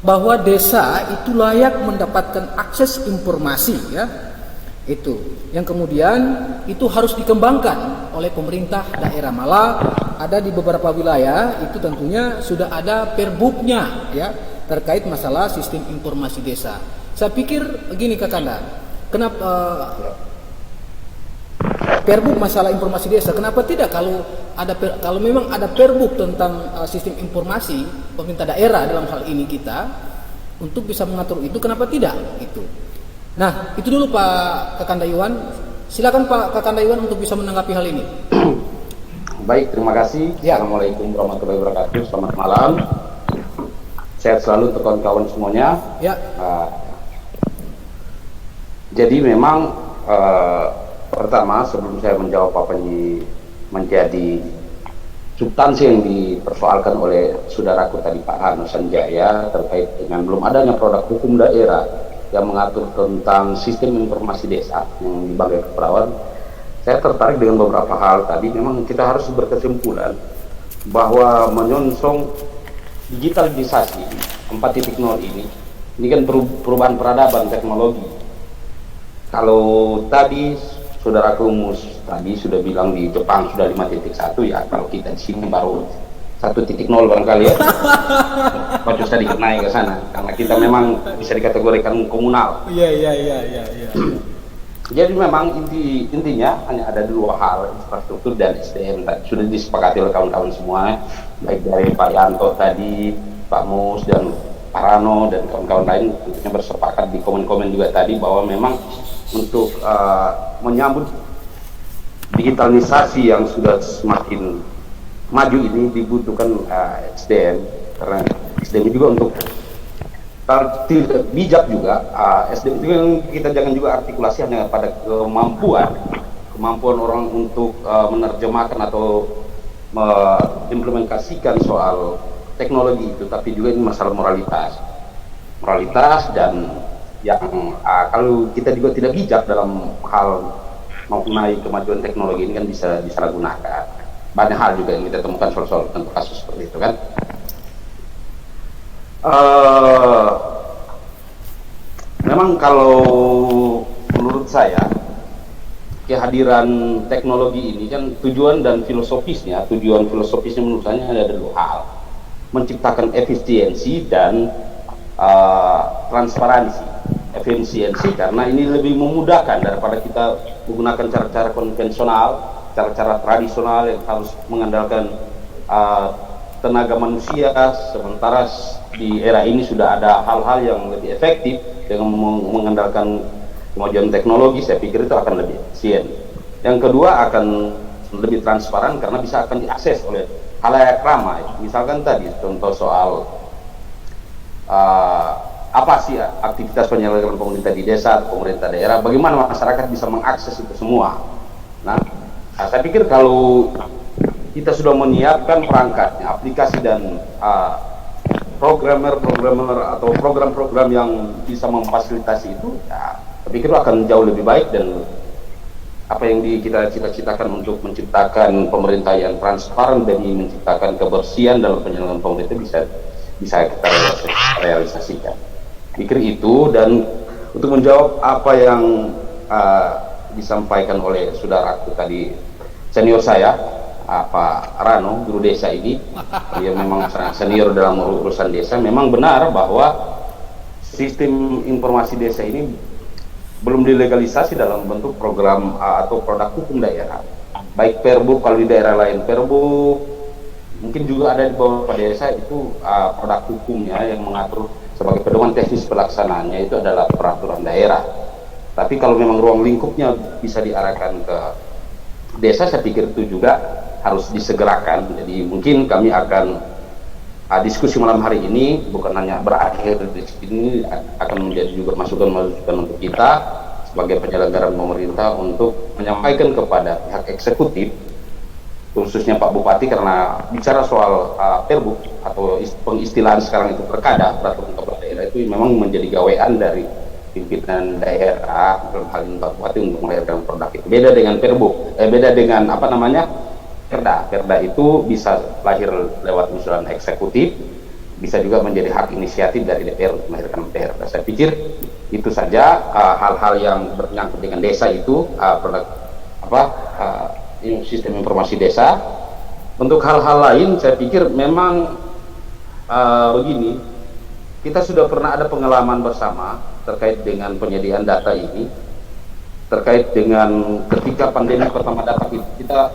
bahwa desa itu layak mendapatkan akses informasi, ya. Itu yang kemudian itu harus dikembangkan oleh pemerintah daerah. Malah ada di beberapa wilayah itu tentunya sudah ada perbuknya, ya, terkait masalah sistem informasi desa. Saya pikir begini Kakanda, kenapa perbuk masalah informasi desa, kenapa tidak kalau memang ada perbuk tentang sistem informasi pemerintah daerah dalam hal ini kita untuk bisa mengatur itu, kenapa tidak itu. Nah, itu dulu Pak Kakanda Iwan. Silakan Pak Kakanda Iwan untuk bisa menanggapi hal ini. Baik, terima kasih. Ya. Assalamualaikum warahmatullahi wabarakatuh. Selamat malam. Sehat selalu untuk kawan-kawan semuanya. Ya. Jadi memang pertama sebelum saya menjawab apa yang menjadi substansi yang dipersoalkan oleh saudaraku tadi Pak Hano Sanjaya terkait dengan belum adanya produk hukum daerah yang mengatur tentang sistem informasi desa yang dibagai keperawan, saya tertarik dengan beberapa hal tadi. Memang kita harus berkesimpulan bahwa menyongsong digitalisasi 4.0 ini kan perubahan peradaban teknologi. Kalau tadi saudara Kumus tadi sudah bilang di Jepang sudah 5.1, ya kalau kita di sini baru 1.0 barangkali ya. Bagus tadi naik ke sana karena kita memang bisa dikategorikan komunal. Iya. Jadi memang intinya hanya ada dua hal, infrastruktur dan SDM. Sudah disepakati oleh kawan-kawan semua, baik dari Pak Yanto tadi, Pak Mus dan Pak Rano dan kawan-kawan lain tentunya bersepakat di komen-komen juga tadi bahwa memang untuk menyambut digitalisasi yang sudah semakin maju ini dibutuhkan SDM, karena SDM juga untuk tidak bijak juga. SDM itu yang kita jangan juga artikulasi hanya pada kemampuan orang untuk menerjemahkan atau mengimplementasikan soal teknologi itu, tapi juga ini masalah moralitas dan yang kalau kita juga tidak bijak dalam hal mengenai kemajuan teknologi ini kan bisa disalahgunakan. Banyak hal juga yang kita temukan soal tentang kasus seperti itu kan. Memang kalau menurut saya kehadiran teknologi ini kan tujuan filosofisnya menurut saya ada dua hal: menciptakan efisiensi dan transparansi. Efisiensi karena ini lebih memudahkan daripada kita menggunakan cara-cara konvensional, cara-cara tradisional yang harus mengandalkan tenaga manusia, sementara di era ini sudah ada hal-hal yang lebih efektif dengan mengandalkan kemajuan teknologi. Saya pikir itu akan lebih efisien. Yang kedua akan lebih transparan karena bisa akan diakses oleh halayak ramai. Misalkan tadi contoh soal apa sih aktivitas penyelenggaraan pemerintah di desa atau pemerintah daerah, bagaimana masyarakat bisa mengakses itu semua. Nah, saya pikir kalau kita sudah menyiapkan perangkatnya, aplikasi dan programmer atau program-program yang bisa memfasilitasi itu, ya, saya pikir akan jauh lebih baik. Dan apa yang kita cita-citakan untuk menciptakan pemerintah yang transparan dan menciptakan kebersihan dalam penyelenggaraan pemerintah bisa kita realisasikan. Pikir itu. Dan untuk menjawab apa yang disampaikan oleh saudaraku tadi, senior saya Pak Rano, guru desa ini, dia memang sangat senior dalam urusan desa. Memang benar bahwa sistem informasi desa ini belum dilegalisasi dalam bentuk program atau produk hukum daerah, baik perbuk. Kalau di daerah lain perbuk, mungkin juga ada di beberapa desa itu produk hukumnya yang mengatur sebagai pedoman teknis pelaksanaannya itu adalah peraturan daerah. Tapi kalau memang ruang lingkupnya bisa diarahkan ke desa, saya pikir itu juga harus disegerakan. Jadi mungkin kami akan diskusi malam hari ini bukan hanya berakhir di sini, akan menjadi juga masukan-masukan untuk kita sebagai penyelenggaraan pemerintah untuk menyampaikan kepada pihak eksekutif, khususnya Pak Bupati, karena bicara soal perbuk atau pengistilahan sekarang itu perkada, peraturan kepala daerah, itu memang menjadi gawean dari pimpinan daerah dalam hal ini Pak Bupati untuk melahirkan produk itu. Beda dengan perbuk, beda dengan perda itu bisa lahir lewat usulan eksekutif bisa juga menjadi hak inisiatif dari DPR untuk melahirkan perda. Saya pikir itu saja hal-hal yang bernyangkut dengan desa itu, sistem informasi desa. Untuk hal-hal lain saya pikir memang begini, kita sudah pernah ada pengalaman bersama terkait dengan penyediaan data ini, terkait dengan ketika pandemi pertama datang itu kita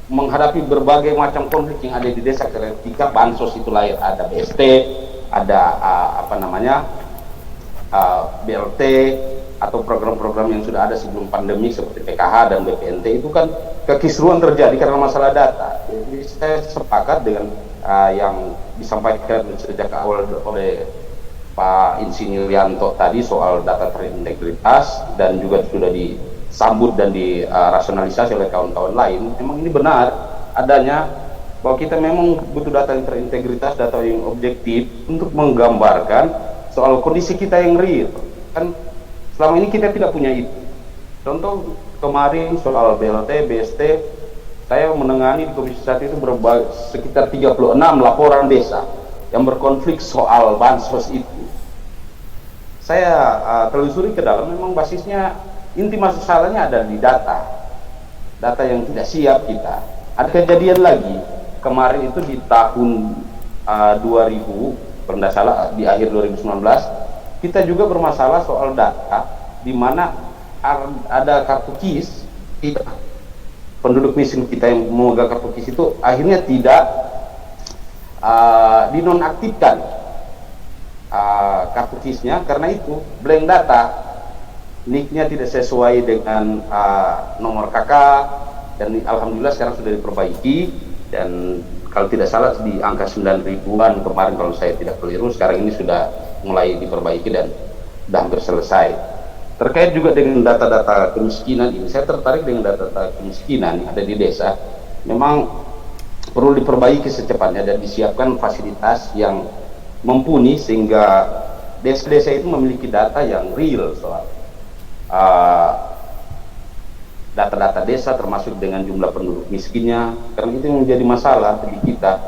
menghadapi berbagai macam konflik yang ada di desa ketika bansos itu lahir. Ada BST, ada BLT, atau program-program yang sudah ada sebelum pandemi seperti PKH dan BPNT. Itu kan kekisruan terjadi karena masalah data. Jadi saya sepakat dengan yang disampaikan sejak awal oleh Pak Insinyur Yanto tadi soal data terintegritas, dan juga sudah disambut dan dirasionalisasi oleh kawan-kawan lain. Memang ini benar adanya, bahwa kita memang butuh data yang terintegritas, data yang objektif untuk menggambarkan soal kondisi kita yang real. Kan selama ini kita tidak punya itu. Contoh kemarin soal BLT, BST, saya menangani di Komisi 1 itu sekitar 36 laporan desa yang berkonflik soal bansos itu. Saya telusuri ke dalam, memang basisnya inti masalahnya ada di data yang tidak siap kita. Ada kejadian lagi kemarin itu di tahun 2000, kalau tidak salah di akhir 2019, kita juga bermasalah soal data di mana ada kartu KIS kita, penduduk miskin kita yang memegang kartu KIS itu akhirnya tidak dinonaktifkan kartu KIS-nya karena itu blank data, nicknya tidak sesuai dengan nomor KK, dan alhamdulillah sekarang sudah diperbaiki, dan kalau tidak salah di angka 9 ribuan kemarin kalau saya tidak keliru. Sekarang ini sudah mulai diperbaiki dan sudah hampir selesai. Terkait juga dengan data-data kemiskinan ini, saya tertarik dengan data-data kemiskinan yang ada di desa. Memang perlu diperbaiki secepatnya dan disiapkan fasilitas yang mumpuni sehingga desa-desa itu memiliki data yang real soal data-data desa, termasuk dengan jumlah penduduk miskinnya, karena itu menjadi masalah bagi kita.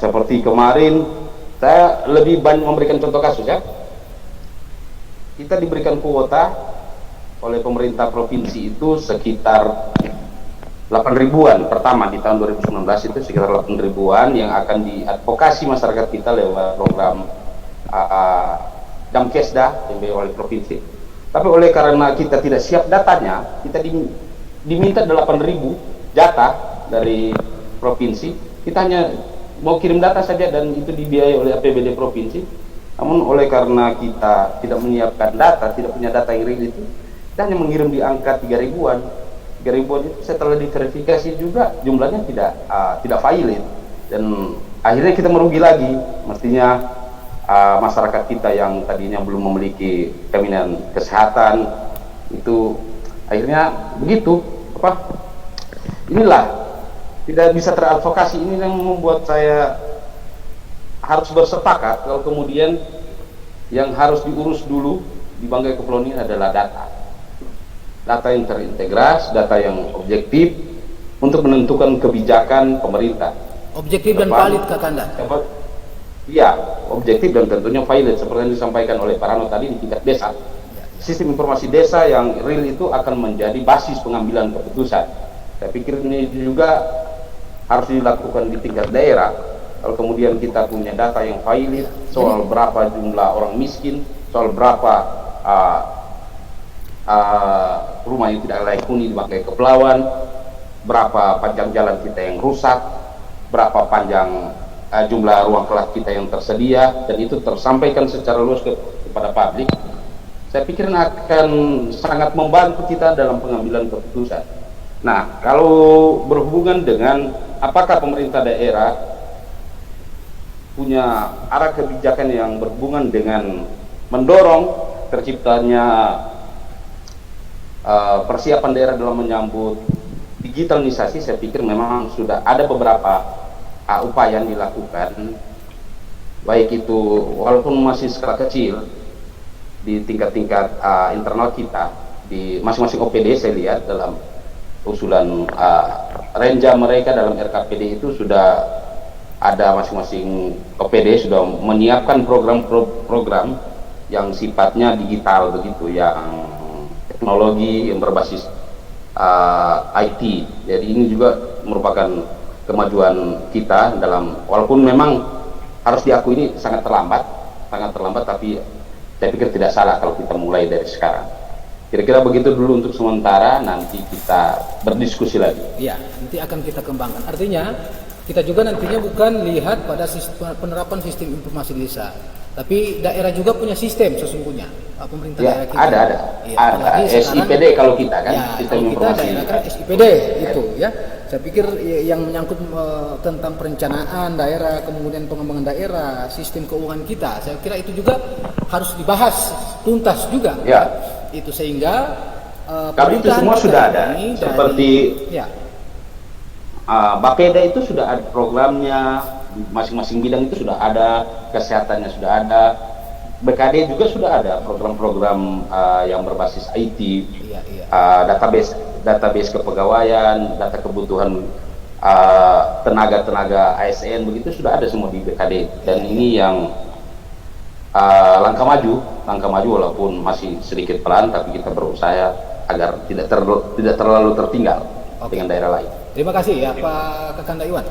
Seperti kemarin saya lebih banyak memberikan contoh kasus ya, kita diberikan kuota oleh pemerintah provinsi itu sekitar 8 ribuan pertama di tahun 2019, itu sekitar 8 ribuan yang akan diadvokasi masyarakat kita lewat program Damkesda yang oleh provinsi. Tapi oleh karena kita tidak siap datanya, kita diminta 8.000 jatah dari provinsi. Kita hanya mau kirim data saja dan itu dibiayai oleh APBD provinsi. Namun oleh karena kita tidak menyiapkan data, tidak punya data yang real itu, kita hanya mengirim di angka 3 ribuan. 3 ribuan itu setelah diverifikasi juga jumlahnya tidak valid, dan akhirnya kita merugi lagi. Mestinya masyarakat kita yang tadinya belum memiliki jaminan kesehatan itu akhirnya begitu inilah tidak bisa teradvokasi. Ini yang membuat saya harus bersepakat kalau kemudian yang harus diurus dulu di Banggai Kepulauan ini adalah data yang terintegras, data yang objektif untuk menentukan kebijakan pemerintah. Objektif dan valid, Kak Kanda. Iya, objektif dan tentunya valid seperti yang disampaikan oleh Pak Rano tadi di tingkat desa. Sistem informasi desa yang real itu akan menjadi basis pengambilan keputusan. Saya pikir ini juga harus dilakukan di tingkat daerah. Kalau kemudian kita punya data yang valid soal berapa jumlah orang miskin, soal berapa rumah yang tidak layak huni di Bangkai Kepulauan, berapa panjang jalan kita yang rusak, berapa panjang jumlah ruang kelas kita yang tersedia, dan itu tersampaikan secara luas kepada publik, saya pikir akan sangat membantu kita dalam pengambilan keputusan. Nah, kalau berhubungan dengan apakah pemerintah daerah punya arah kebijakan yang berhubungan dengan mendorong terciptanya persiapan daerah dalam menyambut digitalisasi, saya pikir memang sudah ada beberapa upaya yang dilakukan, baik itu walaupun masih skala kecil di tingkat-tingkat internal kita di masing-masing OPD. Saya lihat dalam usulan renja mereka dalam RKPD itu sudah ada masing-masing OPD sudah menyiapkan program-program yang sifatnya digital begitu, yang teknologi yang berbasis IT. Jadi ini juga merupakan kemajuan kita dalam, walaupun memang harus diakui ini sangat terlambat, tapi saya pikir tidak salah kalau kita mulai dari sekarang. Kira-kira begitu dulu untuk sementara, nanti kita berdiskusi lagi. Ya, nanti akan kita kembangkan. Artinya kita juga nantinya bukan lihat pada penerapan sistem informasi desa, tapi daerah juga punya sistem sesungguhnya. Pemerintah Ya, daerah kita ada. Ya, Ada SIPD kalau kita kan, ya, sistem kalau kita informasi. daerah kan SIPD itu ya. Saya pikir yang menyangkut tentang perencanaan daerah, kemudian pengembangan daerah, sistem keuangan kita, saya kira itu juga harus dibahas tuntas juga. Ya. Itu sehingga Kalau itu semua sudah ada, seperti ya. Bapeda itu sudah ada programnya, masing-masing bidang itu sudah ada, kesehatannya sudah ada, BKD juga sudah ada program-program yang berbasis IT, Iya. database kepegawaian, data kebutuhan tenaga ASN, begitu sudah ada semua di BKD. Dan ini yang langkah maju walaupun masih sedikit pelan, tapi kita berusaha agar tidak terlalu tertinggal dengan daerah lain. Terima kasih ya Pak Kakanda Iwan.